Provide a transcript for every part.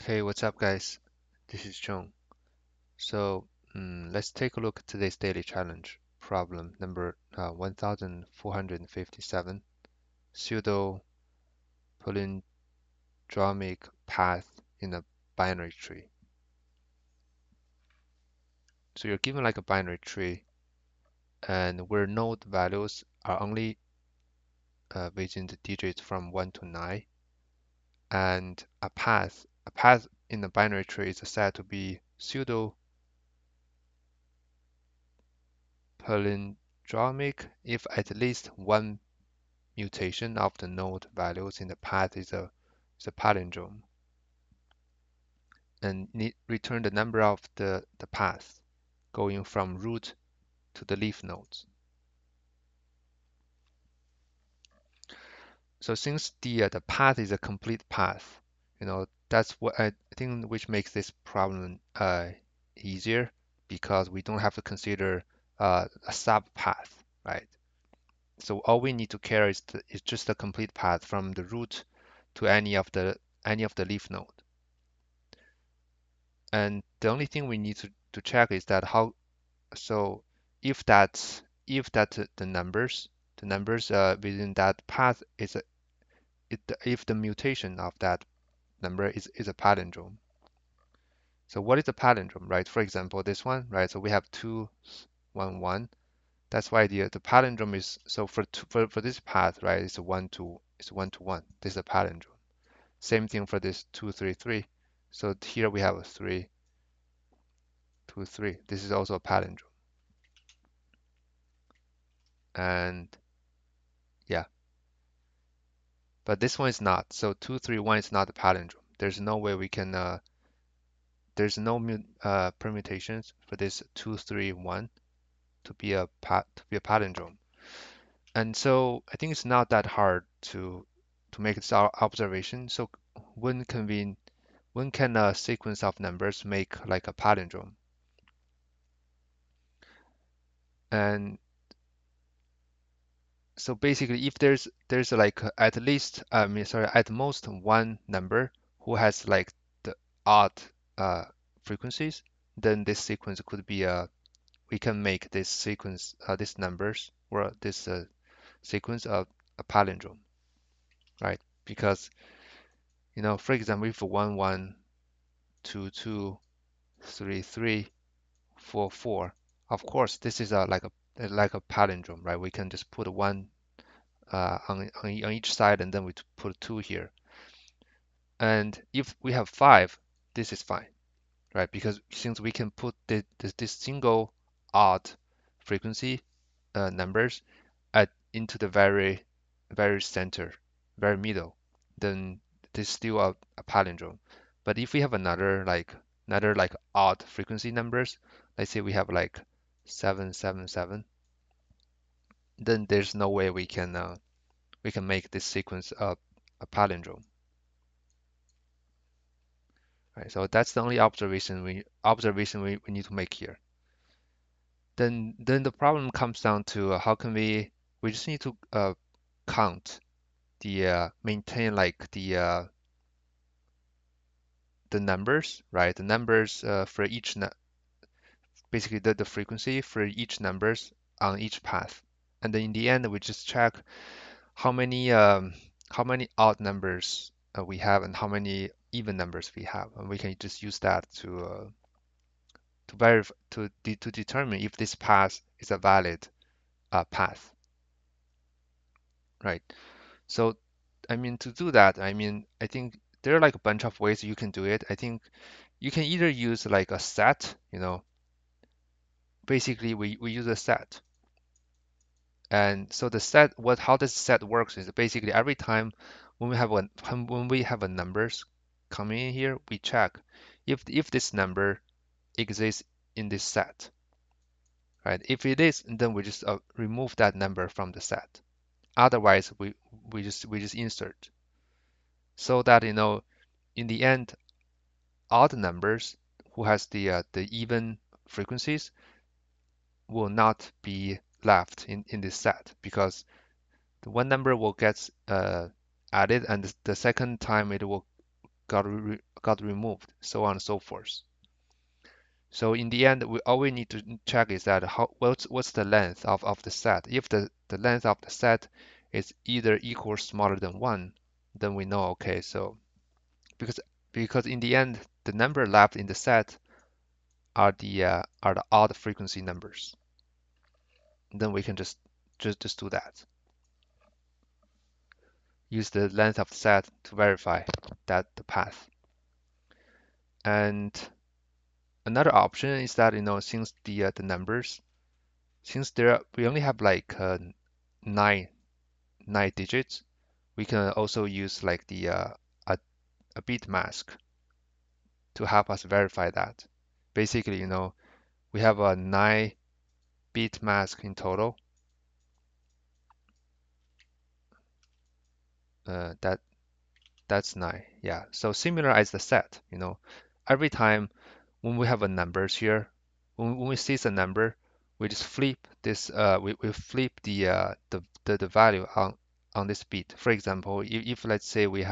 Hey, what's up, guys? This is Chung. So, let's take a look at today's daily challenge. Problem number 1457, pseudo-palindromic path in a binary tree. So you're given like a binary tree, and where node values are only within the digits from 1 to 9, and a path in the binary tree is said to be pseudo palindromic if at least one mutation of the node values in the path is a palindrome, and return the number of the path going from root to the leaf nodes. So since the path is a complete path, that's what I think which makes this problem easier, because we don't have to consider a sub path, right? So all we need to care is just the complete path from the root to any of the leaf node. And the only thing we need to check is that how, so if that the numbers within that path if the mutation of that number is a palindrome. So what is a palindrome, right? For example, this one, right? So we have 2, 1, 1. That's why the palindrome is, so for this path, right? It's 1 to 1. This is a palindrome. Same thing for this 2, 3, 3. So here we have a 3, 2, 3. This is also a palindrome. And yeah, but this one is not. So 2, 3, 1 is not a palindrome. There's no way we can, there's no permutations for this 2, 3, 1 to be a palindrome. And so I think it's not that hard to make this observation. So when can we when can a sequence of numbers make like a palindrome? And so basically, if there's like at least, sorry, at most one number who has like the odd uh, frequencies, then this sequence could be we can make this sequence, these numbers or this sequence of a palindrome, right? Because for example, if 1, 1, 2, 2, 3, 3, 4, 4, of course this is like a palindrome, right? We can just put one on each side, and then we put 2 here. And if we have 5, this is fine, right? Because since we can put this single odd frequency numbers into the very center, very middle, then this is still a palindrome. But if we have another like odd frequency numbers, let's say we have like 7, 7, 7, then there's no way we can make this sequence a palindrome. Right, so that's the only observation we need to make here. Then the problem comes down to how can we just need to count maintain like the numbers, right? The numbers for each basically the frequency for each numbers on each path. And then in the end we just check how many how many odd numbers we have and how many even numbers we have, and we can just use that to verify to determine if this path is a valid path, right? So I mean, to do that, I think there are like a bunch of ways you can do it. I think you can either use like a set, basically we use a set. And so the set, how this set works is basically every time when we have a numbers coming in here, we check if this number exists in this set, right? If it is, then we just remove that number from the set. Otherwise, we just insert, so that in the end, odd numbers who has the even frequencies will not be left in this set, because the one number will get added, and the second time it will got removed, so on and so forth. So in the end, all we need to check is that what's the length of the set. If the length of the set is either equal or smaller than 1, then we know, okay, so because in the end, the number left in the set are the odd frequency numbers. Then we can just do that. Use the length of the set to verify that the path. And another option is that, since the numbers, since we only have like nine digits, we can also use like a bit mask to help us verify that. Basically, we have a 9-bit mask in total. That's 9. Yeah. So similar as the set, every time when we have a numbers here, when we see the number, we just flip this. We flip the value on this bit. For example, if let's say we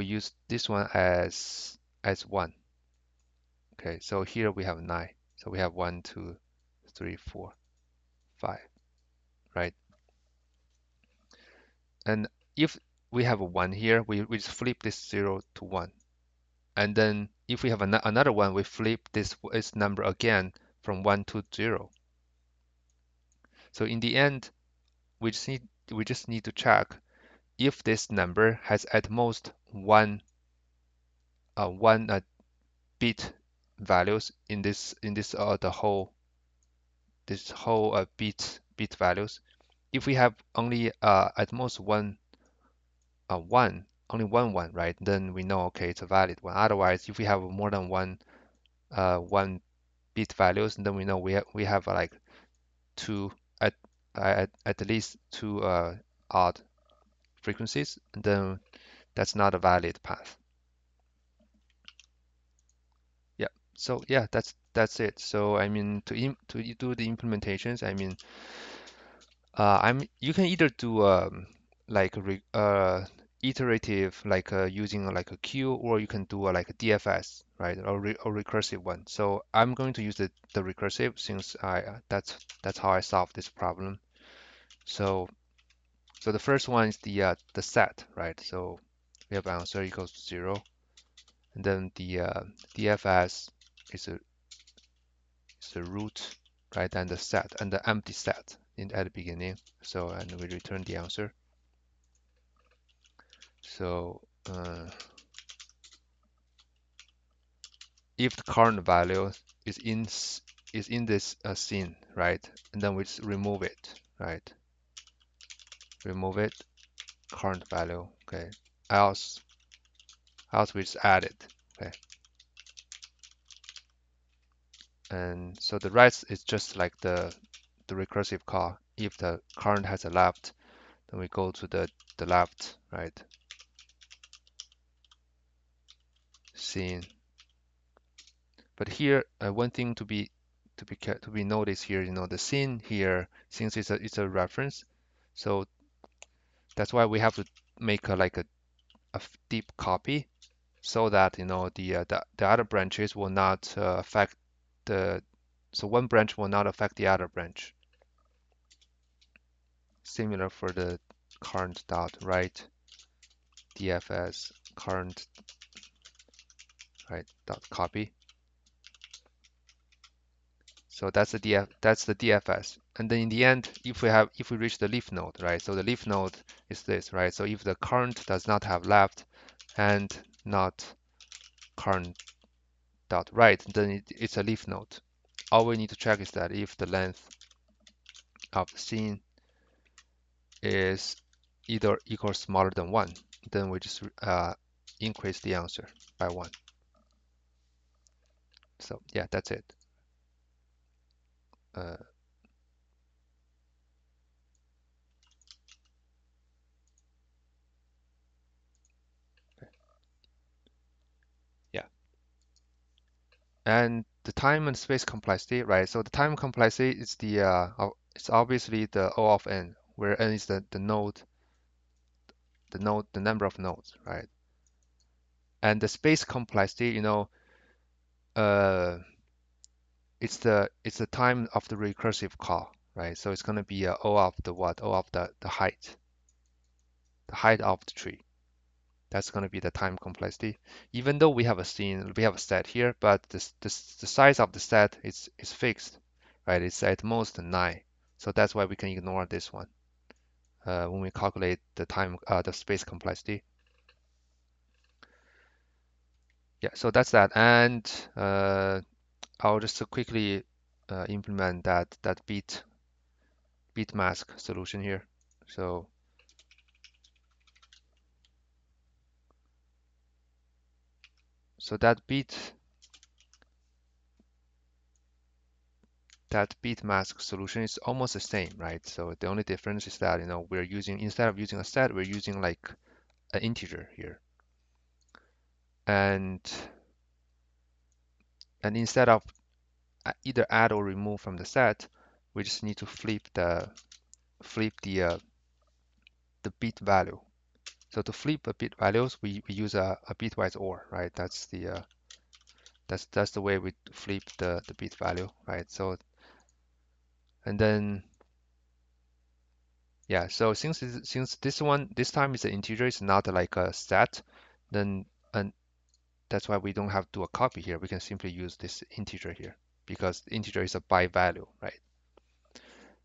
use this one as 1. Okay, so here we have 9. So we have 1, 2, 3, 4, 5, right? And if we have a 1 here, we just flip this 0 to 1. And then if we have another one, we flip this number again from 1 to 0. So in the end, we just need to check if this number has at most one bit values in this this whole bit values. If we have only at most only one, right? Then we know, okay, it's a valid one. Otherwise, if we have more than one bit values, then we know we have like two at at least two odd frequencies, and then that's not a valid path. Yeah. So yeah, that's it. So I mean, to do the implementations, I mean, you can either do like iterative, like using like a queue, or you can do like a DFS, right, or recursive one. So I'm going to use the recursive since that's how I solve this problem. So the first one is the set, right? So we have answer equals to 0, and then the DFS is a root, right, and the set and the empty set at the beginning. So and we return the answer. So if the current value is in this scene, right, and then we just remove it, right? Remove it, current value, okay. Else we just add it, okay. And so the rest is just like the recursive call. If the current has a left, then we go to the left, right? Scene. But here, one thing to be noticed here, the scene here, since it's a reference, so that's why we have to make like a deep copy, so that the other branches will not affect the so one branch will not affect the other branch. Similar for the current dot right DFS current right dot copy. So that's the DFS. And then in the end, if we reach the leaf node, right? So the leaf node is this, right? So if the current does not have left and not current dot right, then it's a leaf node. All we need to check is that if the length of the scene is either equal or smaller than 1, then we just increase the answer by 1. So yeah, that's it. Uh, yeah. And the time and space complexity, right? So the time complexity is it's obviously the O of n, where n is the number of nodes, right? And the space complexity, uh, it's the time of the recursive call, right? So it's going to be O of the what? O of the height of the tree. That's going to be the time complexity. Even though we have a set here, but the size of the set is fixed, right? It's at most 9. So that's why we can ignore this one when we calculate the space complexity. Yeah, so that's that. And I'll just quickly implement that bit mask solution here. So so that bit mask solution is almost the same, right? So the only difference is that we're using, instead of using a set, we're using like an integer here, and instead of either add or remove from the set, we just need to flip the bit value. So to flip a bit values, we use a bitwise OR, right? That's the way we flip the bit value, right? So and then yeah, so since this time is an integer, it's not like a set, then and that's why we don't have to do a copy here. We can simply use this integer here because the integer is a byte value, right?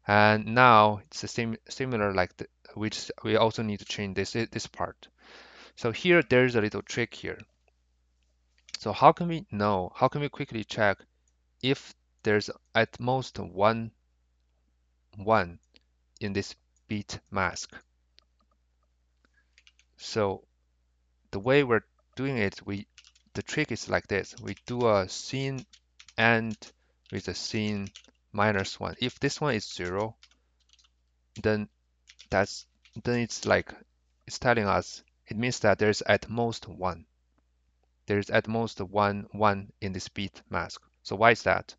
And now it's the similar like we also need to change this part. So here there's a little trick here. So how can we know? How can we quickly check if there's at most one in this bit mask? So the way we're doing it, the trick is like this. We do a scene and with a scene -1. If this one is 0, then that's then it's telling us, it means that there's at most one. There's at most one in this bit mask. So why is that?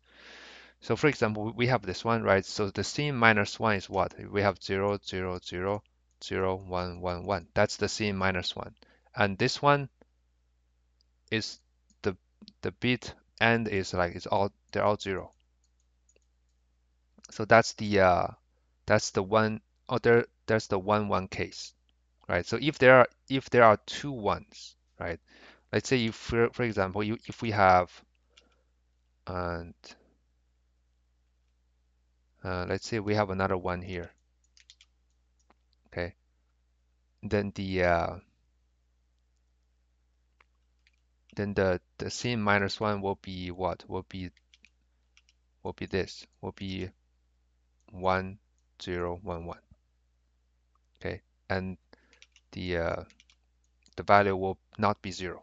So for example, we have this one, right? So the scene -1 is what? We have 0, 0, 0, 0, 1, 1, 1. That's the scene -1. And this one is the bit end is like they're all 0. So that's the one, oh, there's the 1 1 case, right? So if there are two ones, right? Let's say if for example, if we have and let's say we have another one here, okay? Then the scene -1 will be what? Will be this. Will be 1 0 1 1. Okay, and the value will not be 0.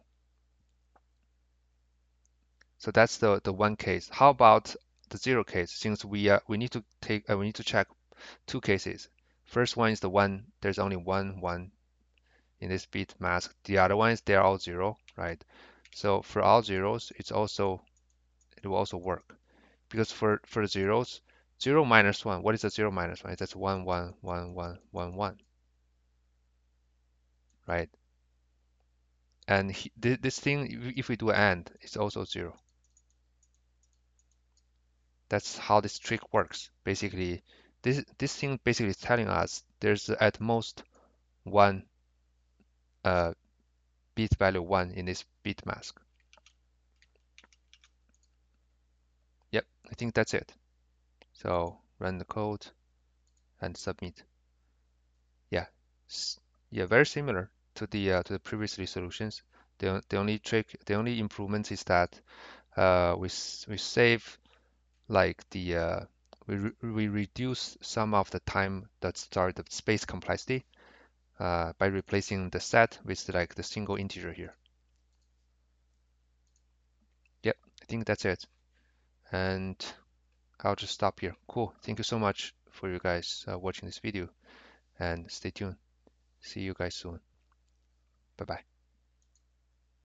So that's the one case. How about the 0 case? Since we need to check two cases. First one is the one there's only one in this bit mask. The other one is they're all 0, right? So for all zeros, it will also work because for the zeros, 0 -1. What is a 0 -1? That's 1 1 1 1 1 1, right? And this thing, if we do AND, it's also 0. That's how this trick works. Basically, this thing basically is telling us there's at most one uh, bit value 1 in this bit mask. Yep, I think that's it. So run the code and submit. Yeah, yeah, very similar to the previously solutions. The only improvement is that we save like we reduce some of the time that start the space complexity by replacing the set with like the single integer here. Yep, I think that's it. And I'll just stop here. Cool. Thank you so much for you guys watching this video and stay tuned. See you guys soon. Bye bye.